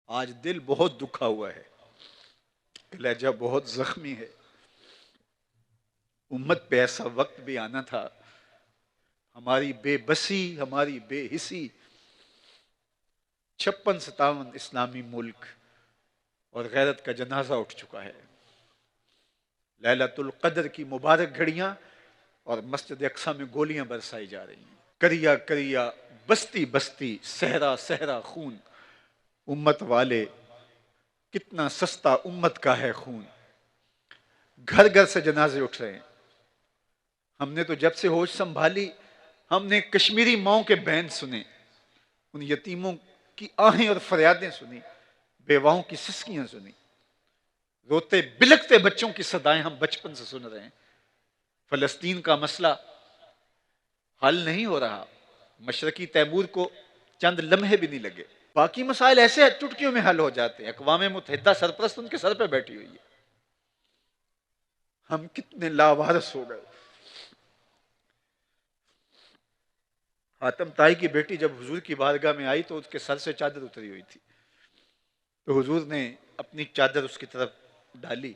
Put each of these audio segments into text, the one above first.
آج دل بہت دکھا ہوا ہے، لہجہ بہت زخمی ہے۔ امت پہ ایسا وقت بھی آنا تھا، ہماری بے بسی، ہماری بے حسی، 56-57 اسلامی ملک اور غیرت کا جنازہ اٹھ چکا ہے۔ لیلۃ القدر کی مبارک گھڑیاں اور مسجد اقصی میں گولیاں برسائی جا رہی ہیں۔ کریا کریا، بستی بستی، صحرا صحرا خون، امت والے کتنا سستا امت کا ہے خون۔ گھر گھر سے جنازے اٹھ رہے ہیں۔ ہم نے تو جب سے ہوش سنبھالی، ہم نے کشمیری ماؤں کے بین سنے، ان یتیموں کی آہیں اور فریادیں سنی، بیواؤں کی سسکیاں سنی، روتے بلکتے بچوں کی صدائیں ہم بچپن سے سن رہے ہیں۔ فلسطین کا مسئلہ حل نہیں ہو رہا، مشرقی تیمور کو چند لمحے بھی نہیں لگے۔ باقی مسائل ایسے چٹکیوں میں حل ہو جاتے ہیں، اقوام متحدہ سرپرست ان کے سر پہ بیٹھی ہوئی ہے۔ ہم کتنے لاوارث ہو گئے۔ حاتم طائی کی بیٹی جب حضور کی بارگاہ میں آئی تو اس کے سر سے چادر اتری ہوئی تھی، تو حضور نے اپنی چادر اس کی طرف ڈالی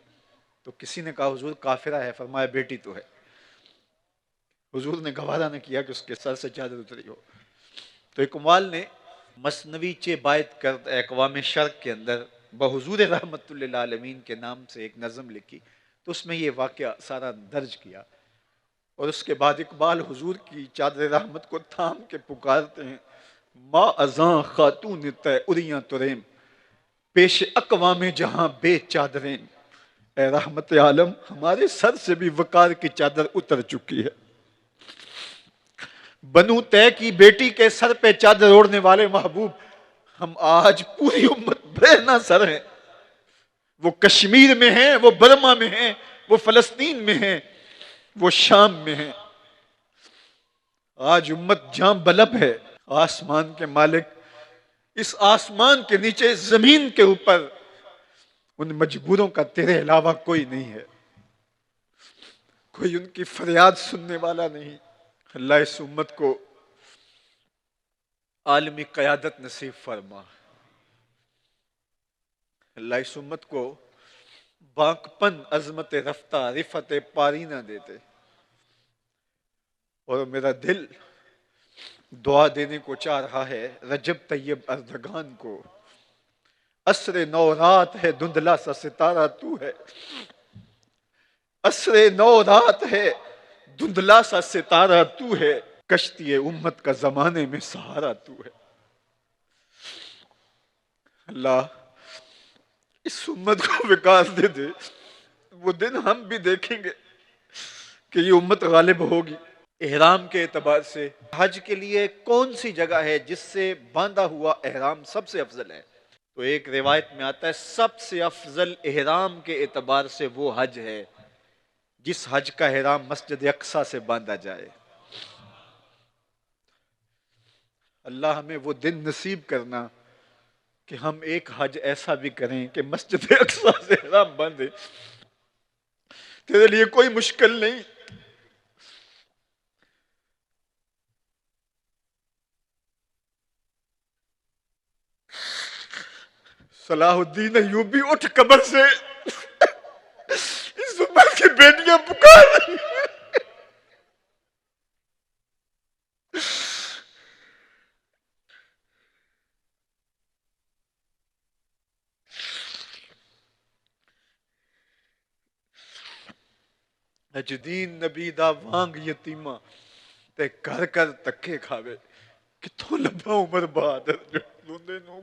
تو کسی نے کہا حضور کافرہ ہے، فرمایا بیٹی تو ہے۔ حضور نے گوارا نہ کیا کہ اس کے سر سے چادر اتری ہو۔ تو اقبال نے مثنوی چے باید کرد اقوام شرق کے اندر بحضور رحمت للعالمین کے نام سے ایک نظم لکھی، تو اس میں یہ واقعہ سارا درج کیا، اور اس کے بعد اقبال حضور کی چادر رحمت کو تھام کے پکارتے ہیں، ما ازاں خاتون تے اریاں تریم، پیش اقوام جہاں بے چادرین۔ اے رحمت عالم، ہمارے سر سے بھی وقار کی چادر اتر چکی ہے۔ بنو تے کی بیٹی کے سر پہ چادر اوڑھنے والے محبوب، ہم آج پوری امت برہنہ سر ہیں۔ وہ کشمیر میں ہیں، وہ برما میں ہیں، وہ فلسطین میں ہیں، وہ شام میں ہیں۔ آج امت جاں بلب ہے۔ آسمان کے مالک، اس آسمان کے نیچے زمین کے اوپر ان مجبوروں کا تیرے علاوہ کوئی نہیں ہے، کوئی ان کی فریاد سننے والا نہیں۔ اللہ اس امت کو عالمی قیادت نصیب فرما، اللہ اس امت کو باقپن، عظمت رفتہ، رفت پاری نہ دیتے۔ اور میرا دل دعا دینے کو چاہ رہا ہے رجب طیب اردگان کو، عصر نو رات ہے دھندلا سا ستارہ تو ہے، عصر نو رات ہے دھندلا سا ستارہ تو ہے، کشتی امت کا زمانے میں سہارا تو ہے۔ اللہ اس امت کو وکاس دے دے، وہ دن ہم بھی دیکھیں گے کہ یہ امت غالب ہوگی۔ احرام کے اعتبار سے حج کے لیے کون سی جگہ ہے جس سے باندھا ہوا احرام سب سے افضل ہے؟ تو ایک روایت میں آتا ہے سب سے افضل احرام کے اعتبار سے وہ حج ہے جس حج کا احرام مسجد اقصی سے باندھا جائے۔ اللہ ہمیں وہ دن نصیب کرنا کہ ہم ایک حج ایسا بھی کریں کہ مسجد اقصی سے احرام باندھے۔ تیرے لیے کوئی مشکل نہیں۔ صلاح الدین ایوبی اٹھ قبر سے، اس امت کی بیٹیاں پکار رہی ہیں۔ نجدین نبی دا وانگ یتیمہ تے کر کر تکے کھاوے، کتوں لبا عمر بہادر جو لوندے نوں